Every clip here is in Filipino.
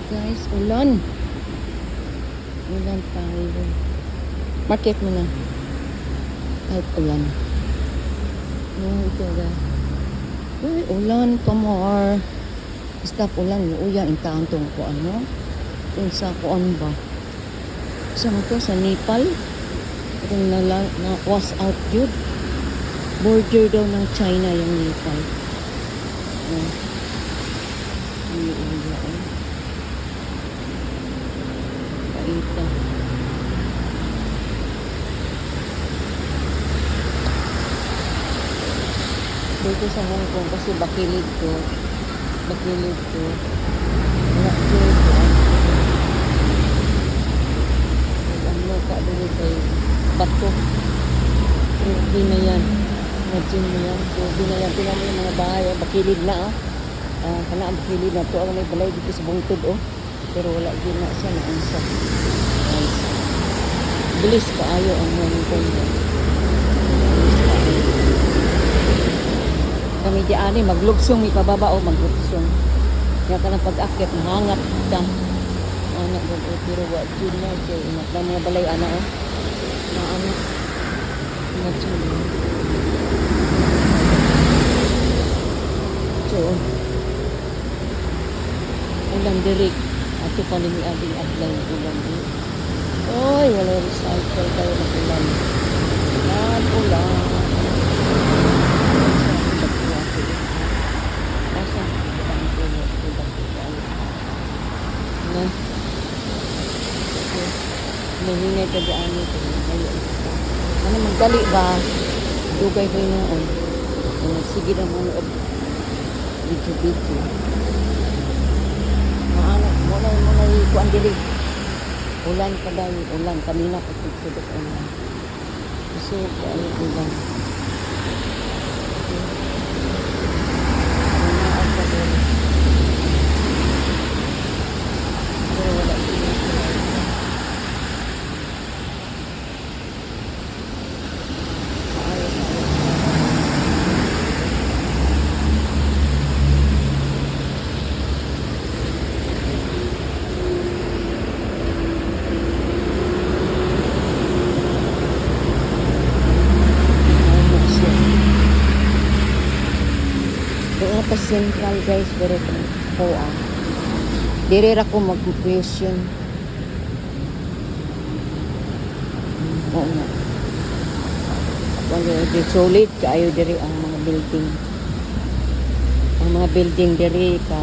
Guys, ulan. Ulan tayo. Market mo na. Kahit ulan. Ito guys. Uy, ulan pa more. Stop ulan. Uya, intaan tong ko ano. Yung sa kuan ba. Saan to? Sa Nepal. Itong na-wash out yun. Border daw ng China yung Nepal. Uy, uya eh. Ito. Dito sa Hong Kong kasi bakilid ko. Wala dito. Ano ka dito kay bato. Ruby na yan. Imagine mo yan. Ruby na yan. Tingnan mo yung mga bahay. Bakilid na kana ang bakilid na to. Ang may balay dito sa bungtod pero wala din na siya na unsa. Nice. Bilis kaayo ang Hong Kong. Kami diani maglugsong mi pababa o maglugsong. Kaya ka ng pag-akit mahangat ka. Anak ko pero wa din na kay ingat na mga balay ana na anak. Imagine. So, ulan direk. Ato pa ni ading adlay ulan. Oy, wala recycle tayo ng ulan. Ulan. Mahingay ka dyan ito. Ano magdali ba? Dugay ko noon. Sige na muna video. Muna ikuan dili. Ulan pa dahil ulan. Kanina ko tugsudok ulan. So, ulan. Sa Central guys, pero po dire ra ko mag-question. Oo nga. Wala solid kaayo dire ang mga building. Ang mga building dire ka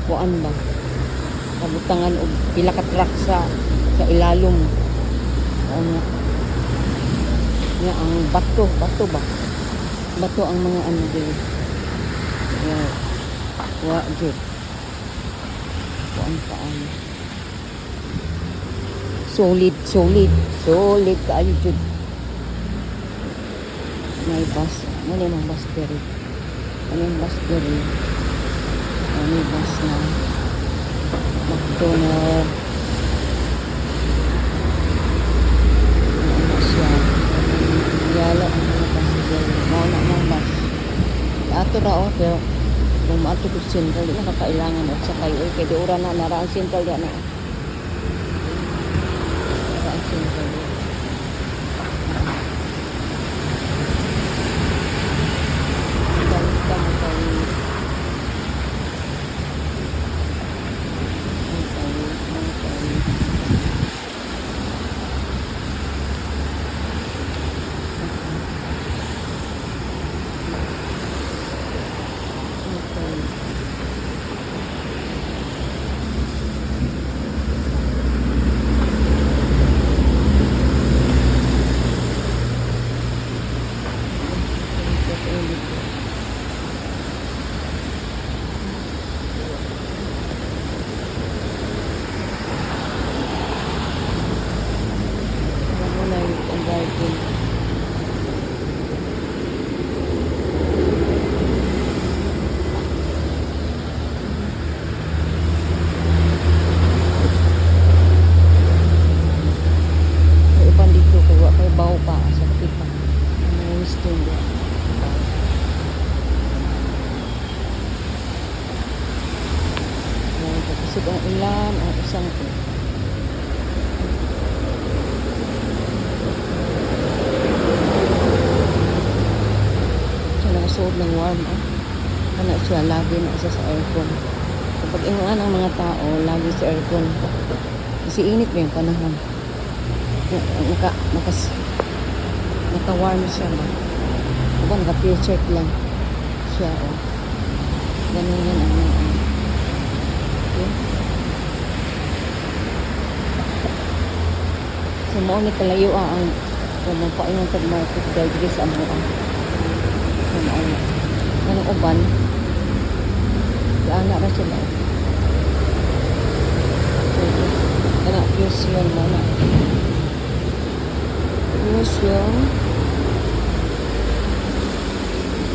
kuan ba? Kabutangan og pila ka truck sa ilalom. Oo nga. Ya ang bato ba? Bato ang mga ano dire. Wa jud. Kuan. Solid kaayo jud. May bus. Ano yung bus diri? May bus na McDonald. Ano siya? Yalo ang mga bus diri. Mauna ng bus. Ato ra pero kung maato ko Central, di na kakailangan at sakay. Kaya di ura na naraan Central di na. Naraan Central di. Lisod ang ulan, ang isang ko. Siya nakasuot ng warm, oh. Ano siya, lagi na siya sa aircon. Kapag inuan ang mga tao, lagi sa aircon. Kasi init na yung panahon. Naka-warm siya ba? Diba, naka-t-shirt lang siya, oh. Ganun yan ang okay. So, maunit kalayo ang pumapainong tag-market dahil dito sa mga so, maunit. Anong uban? Gaana ra sila. Kana, fusion mo na. Fusion.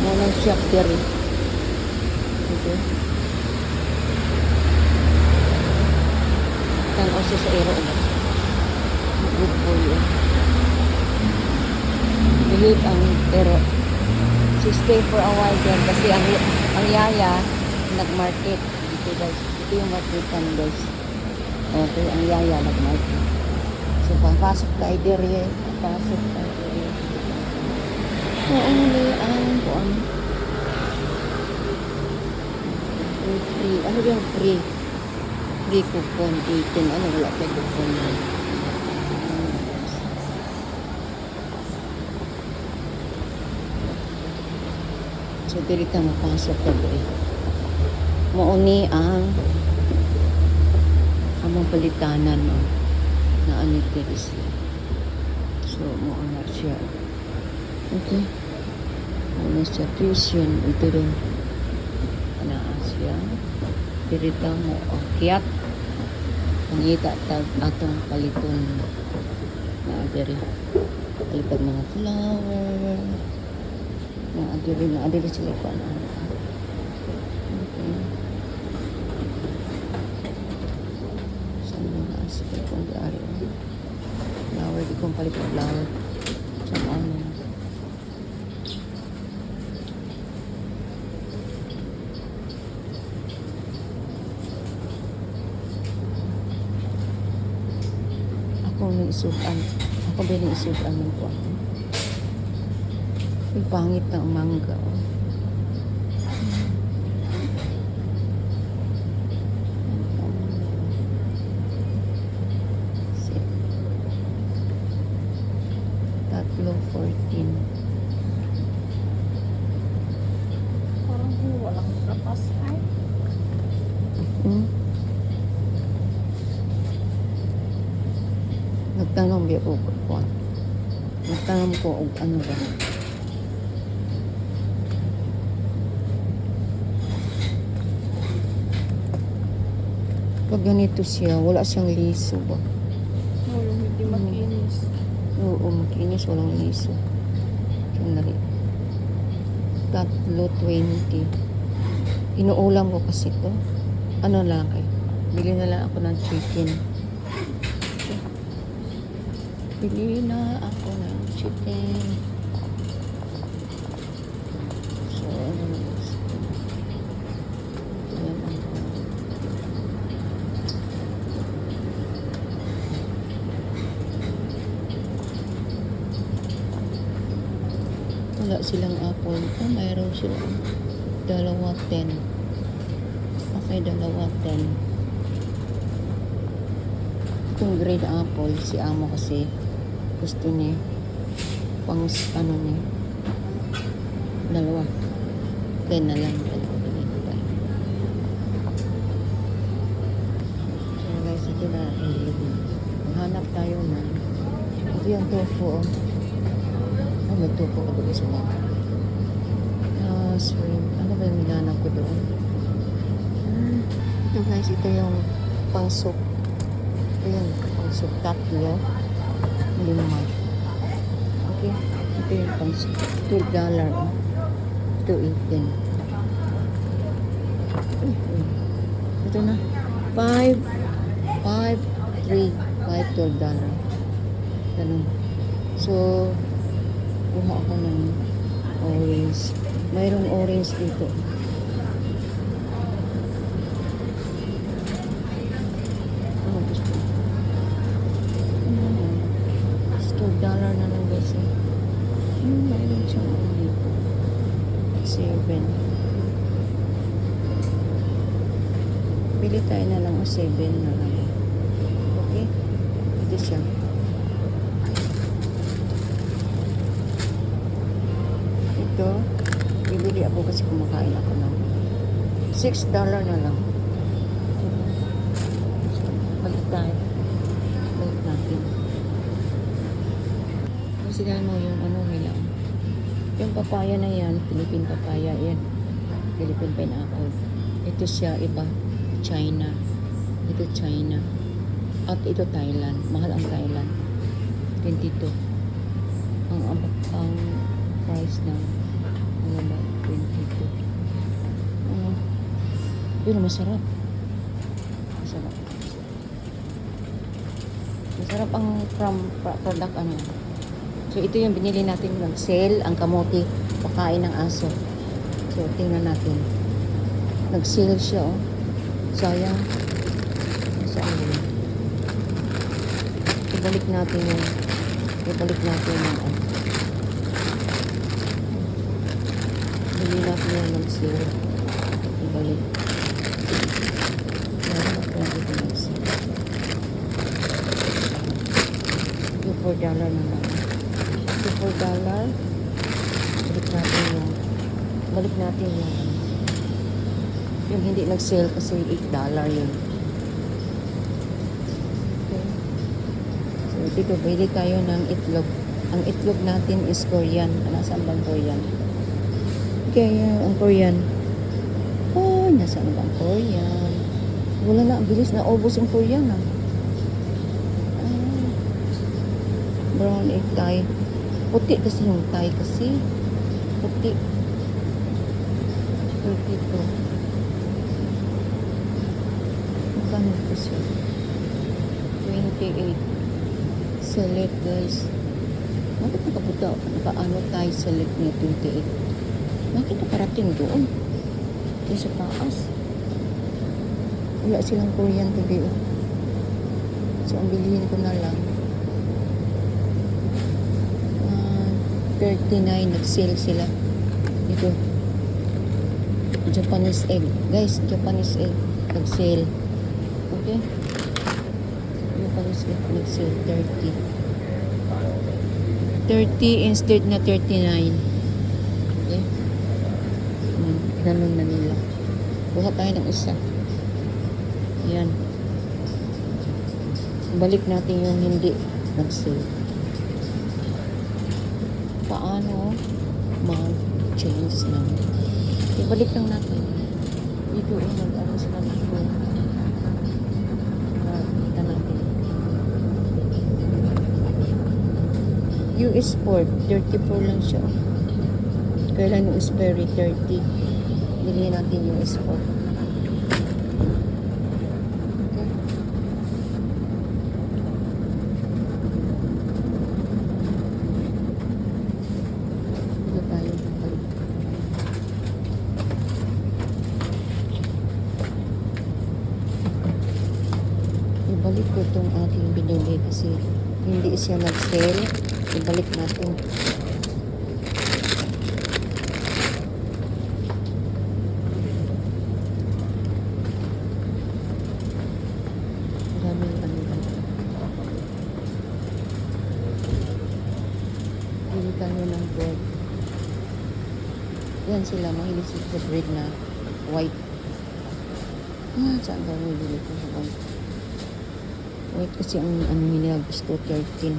Muna siya theory. Okay. Tanaw siya sa aero ulit. Good for you. Believe ang aero. So stay for a while dyan kasi ang yaya nag-market. Ito guys. Ito yung marketan guys. Okay, ang yaya nag-market. So papasok tayo diri. Papasok tayo diri. Only ang kuan. Free. Ano yung free? Free coupon 18. Ano wala pa coupon yun? So dili ta mapasok ta diri. Mauni ang among palitanan no. Na ano diri siya. So mo na siya. Okay. Ano siya fusion ito rin. Anaa siya. Dirita mo akyat. Pangita tag atong paliton na diri. Palitan mga flower. Na adili sila ko ano. Okay. Saan mga asipin kong diari. Flower, di kong palit ng flower. Saan ano. Ako may isukan. Ako ba yung isukan ng ko ako. Yung pangit na mangga. Oh. Tatlo 14. Parang walang kapas ay. Nagtanong ba ko? Nagtanong ko og ano ba? Pag ganito siya, wala siyang liso ba? Yung hindi makinis. Oo, makinis, walang liso. Sandali. Tatlo 20. Inuulam ko kasi to. Ano lang eh. Bili na lang ako ng chicken. Bili na ako ng chicken. So, ano na gusto. Ayan ang wala silang apple. Oh, mayroon silang dalawa 10. Okay, dalawa 10. Itong grade apple, si amo kasi gusto niya pang ano niya. Dalawa. 10 na lang. So guys, ito na. Maghanap tayo na. Ito yung tofu. Oh, may tofu ka doon sa mga. Shrimp. Ano ba yung minanap ko doon? Ito guys, ito yung pang soup. Ito yung pang soup. Tatlo. Hindi naman. Okay. Ito yung pang soup. $12. Ito 18. Ito na. 5, 3, $12. Ganun. So, kuha ako ng orange. Mayroong orange dito. 7. Bili tayo na lang o 7 na lang. Okay? Ito siya. Ito, bibili ako kasi kumakain ako ng $6 na lang. Balik tayo. Balik natin. Kasi dahil mo yung ano nila. Yung papaya na yan, Philippine papaya yan. Philippine pineapple. Ito siya, iba. China. Ito China. At ito Thailand. Mahal ang Thailand. 22. Ang price ng ano ba? 22. Pero masarap. Masarap. Masarap ang product ano. So ito yung binili natin ng sale, ang kamote, pakain ng aso. So tingnan natin. Nag-sale siya oh. Sayang. Saan yun? Ibalik natin yung ano. Bili natin yung nag-sale. Ibalik. Yung $4 na lang. Yung $4. Balik natin yung yung hindi nag-sale kasi $8 yun. Okay. So, dito, bili tayo ng itlog. Ang itlog natin is Korean. Nasaan bang Korean? Okay, ang Korean. Oh, nasaan bang Korean? Wala na, ang bilis na ubos yung Korean ah. Brown egg Thai. Puti kasi yung Thai kasi. Puti. 32. Magkano ito siya? 28. Select guys. Bakit nakaputa? Nakaano tayo select niya 28? Bakit nakarating doon? Ito sa taas. Wala silang Korean today oh. So ang bilihin ko na lang 39, nag-sale sila. Ito. Japanese egg. Guys, Japanese egg. Nag-sale. Okay? Japanese egg. Nag-sale. 30 instead na 39. Okay? Ganun na nila. Buha tayo ng isa. Ayan. Balik natin yung hindi nag-sale. Paano mag-change ng ibalik lang natin dito nag-ano sila dito kita natin US Sport 34 lang siya kailan yung Sperry 30 bili natin yung Sport ibalik ko itong ating binili kasi hindi siya nag-sale. Ibalik natin. Maraming ano ba. Bili tayo ng bread. Yan sila. Mahilig sa bread na white. Saan daw bili ko sa white? Wait, kasi ang ano nila gusto $13.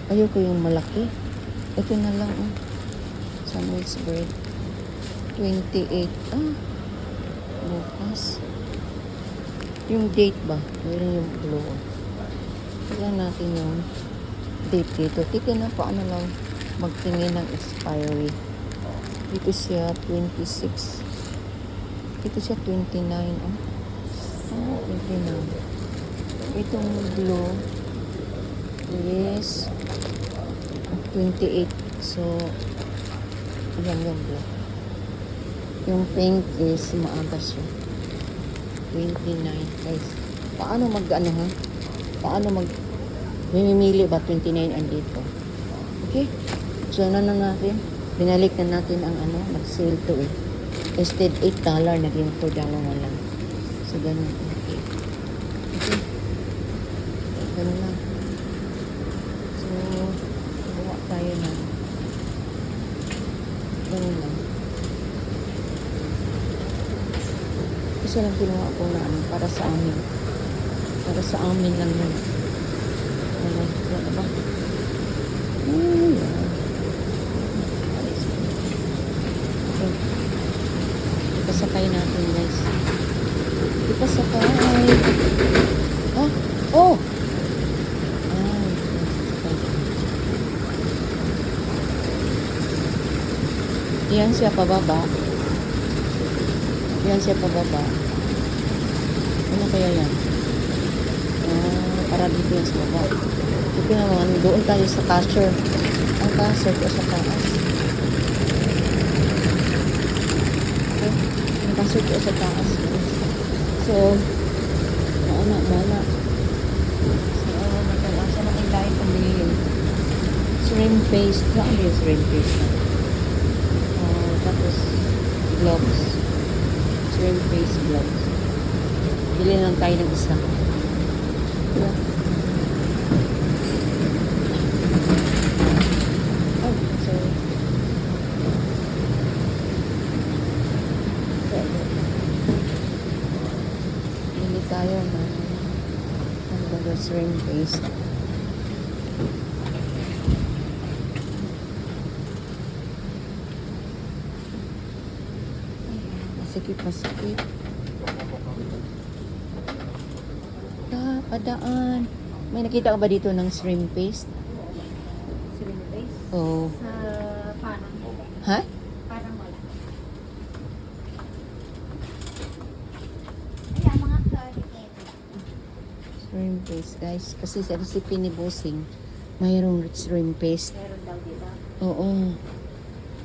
Ayoko yung malaki. Ito na lang oh. Sandwich bread. 28. Bukas. Yung date ba? Meron yung blue. Kailan natin yung date dito. Titin na paano lang magtingin ng expiry. Dito siya 26. Dito siya 29. Oh, 29. Itong blue is 28. So, yan yung blue. Yung pink is maaga siya. 29. Guys, paano mag-ano ha? Paano mamimili ba 29 andito? Okay? So, na natin. Binalik na natin ang ano, nag-sale to eh. Instead $8, naging $4 na lang. So, ganun. Okay. Okay. Ganun lang. So, buwa tayo na. Ganun lang. Isa lang ginawa ko na ano, para sa amin. Para sa amin lang yun. Ano ba? Ayan. Okay. Ipasakay natin, guys. Ipasakay. Ah? Oh! Ay, yan siya pababa. Yan siya pababa. Ano kaya yan? Para dito yan sa baba. Ito naman, doon tayo sa cashier. Ang cashier ko sa taas. Okay. Ang cashier ko sa taas. So, maana. So, matalasa na yung lahat ang binili. Shrimp paste. Saan ba yung shrimp paste? Tapos, gloves. Shrimp paste gloves. Bili lang tayo ng isa. Diba? Oh, sorry. Bili tayo ng shrimp paste. Masakit. Padaan. May nakita ka ba dito ng shrimp paste? Shrimp paste? Oo. Parang. Ha? Parang wala. Ayan, mga curry. Shrimp paste, guys. Kasi sa recipe ni Bossing, mayroong shrimp paste. Meron daw dito. Oo.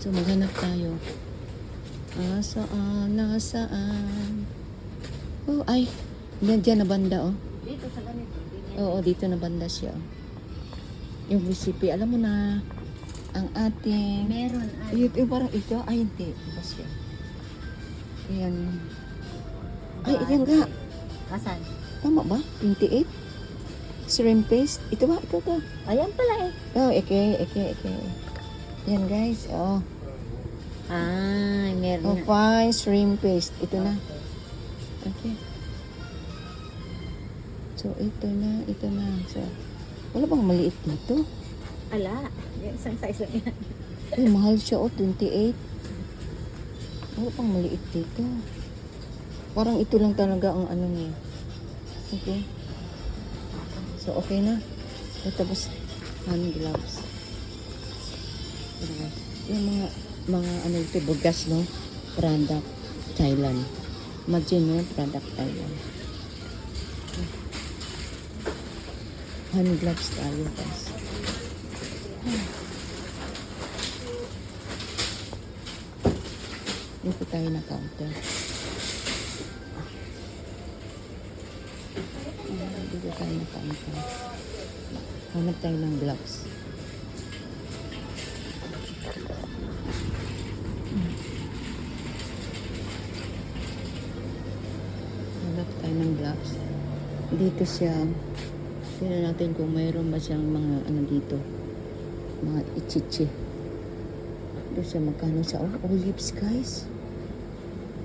So, maghanap tayo. Nasaan? Oh, ay. Diyan na banda, oh. Dito sa ganito. Oo, dito na banda siya. Yung recipe, alam mo na, ang ating... Meron ay. Yung parang ito, ay hindi. Iba siya. Ayan. Ay, yan nga. Kasan? Tama ba? 28? Shrimp paste? Ito ba? Ito. Ayan pala eh. Oh, eke. Yan, guys. Oh. Ah, Oh, meron fine shrimp paste. Ito na. Okay. So, ito na. So, wala bang maliit dito? Ala, yung isang size lang yan. Ay, mahal siya, oh, 28. Wala pang maliit dito. Parang ito lang talaga ang ano niya. Okay. So, okay na. Tapos, hand gloves. Yung mga ano ito, bugas, no? Product Thailand. Imagine mo, product Thailand. Hand gloves tayo, guys. Dito tayo na counter. Dito tayo na counter. Hanap tayo ng gloves. Hanap tayo ng gloves. Dito siya. Tingnan natin kung mayroon ba siyang mga ano dito. Mga ichichi. Dito siya magkano sa olives, guys.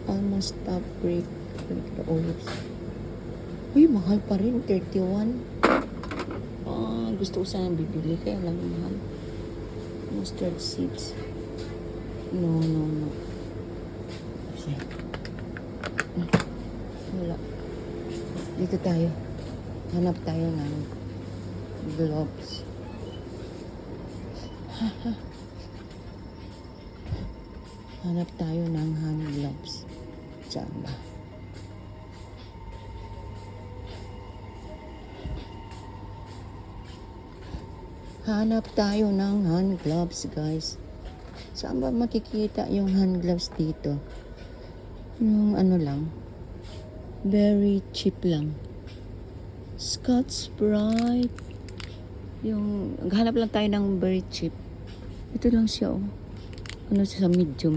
Almost fabric. Olives. Uy, mahal pa rin. 31. Gusto ko sanang bibili. Kaya lang mahal. Mustard seeds. No. Wala. Dito tayo. Hanap tayo ng gloves. Hanap tayo ng hand gloves. Saan ba? Hanap tayo ng hand gloves, guys. Saan ba makikita yung hand gloves dito? Yung ano lang. Very cheap lang. Scotch Brite. Yung, hanap lang tayo ng very cheap. Ito lang siya, oh. Ano siya sa medium?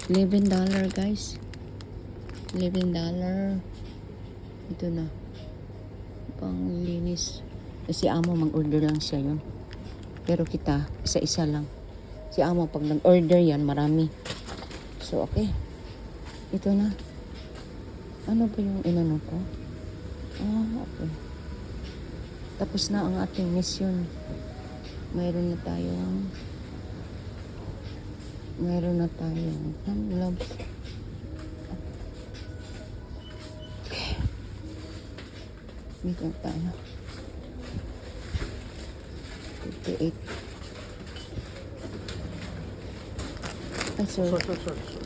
$11 guys. $11. Ito na. Panglinis. Si Amo mag-order lang siya yun. Pero kita, isa-isa lang. Si Amo pag nag-order yan, marami. So, okay. Ito na. Ano ba yung inano ko? Okay. Tapos na ang ating mission. Mayroon na tayong hand gloves. Okay. Dito tayo. 58. Ay, sorry. Sorry.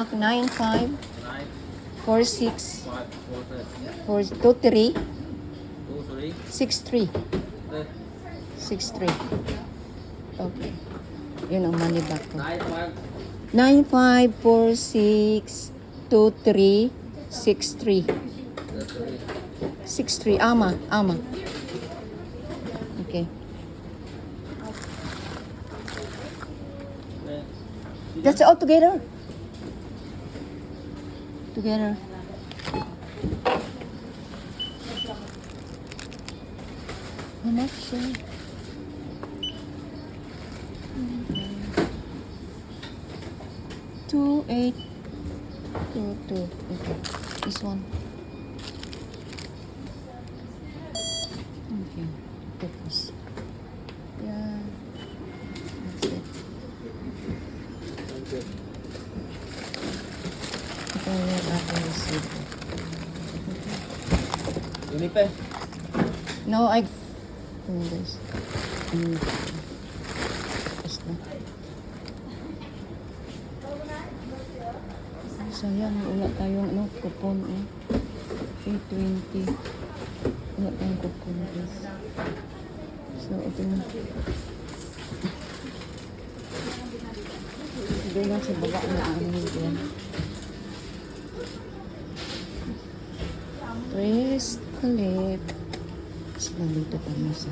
95 46 4, 23 3, 63 63. Okay. Yun ang money back ko. 9546 23 63 63. Ama. Okay. That's all together. Together. How much? 2822. Okay. This one. Okay. Focus. Yeah. That's it. Ito yung aking receipt. Unipe. No, I... guys. Basta. Sayang, wala tayong coupon. 820. Wala tayong coupon, guys. So, ito na. Hindi lang sa baba na yan. Trace clip. Sila dito pa mo sa...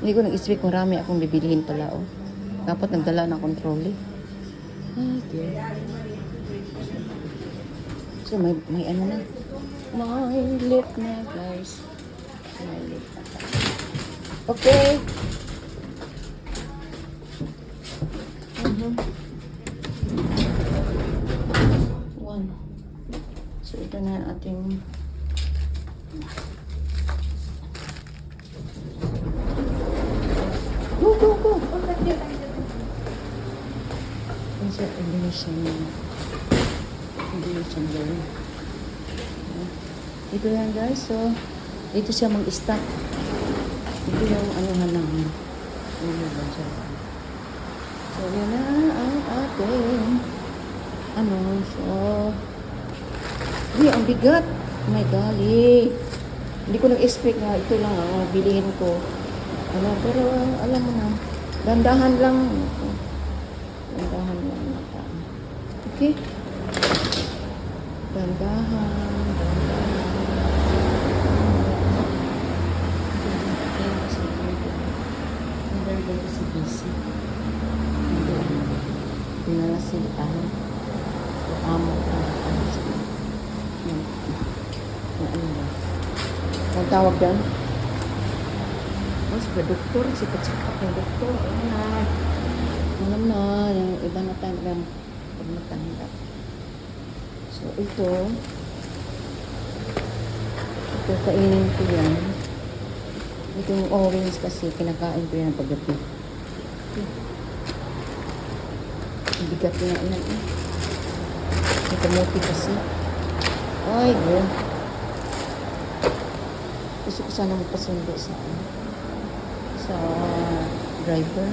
Hindi ko nag-isip kung marami akong bibilihin pala, oh. Dapat nagdala ng controller. Okay. So, may ano na. May lip na, guys. May lip na. Okay. One. So, ito na ang ating... Go. Insert Indonesian loan. Ito yan guys. So, dito siya mag-stop. Ito yung anuhan namin. So, yan na ang ating so, ang bigat. Oh my golly. Hindi ko nag-expect na ito lang ang bilihin ko. Pero alam mo na, dandahan lang. Okay? Dandahan. Under the CBC. Pinalasilitahan. So, amo ka. Ano ba? Ang tawag yan? Si doktor, si pa-check up ng doktor. Alam na, yung iba na tayo pag matanda. So, ito, kainin ko yan. Ito yung orange kasi, kinakain ko yan paggabi. Ang bigat na yan. May kamuti kasi. Ay, good. Gusto ko sana magpasundo sa driver.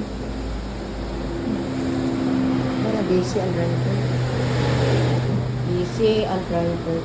Busy ang driver.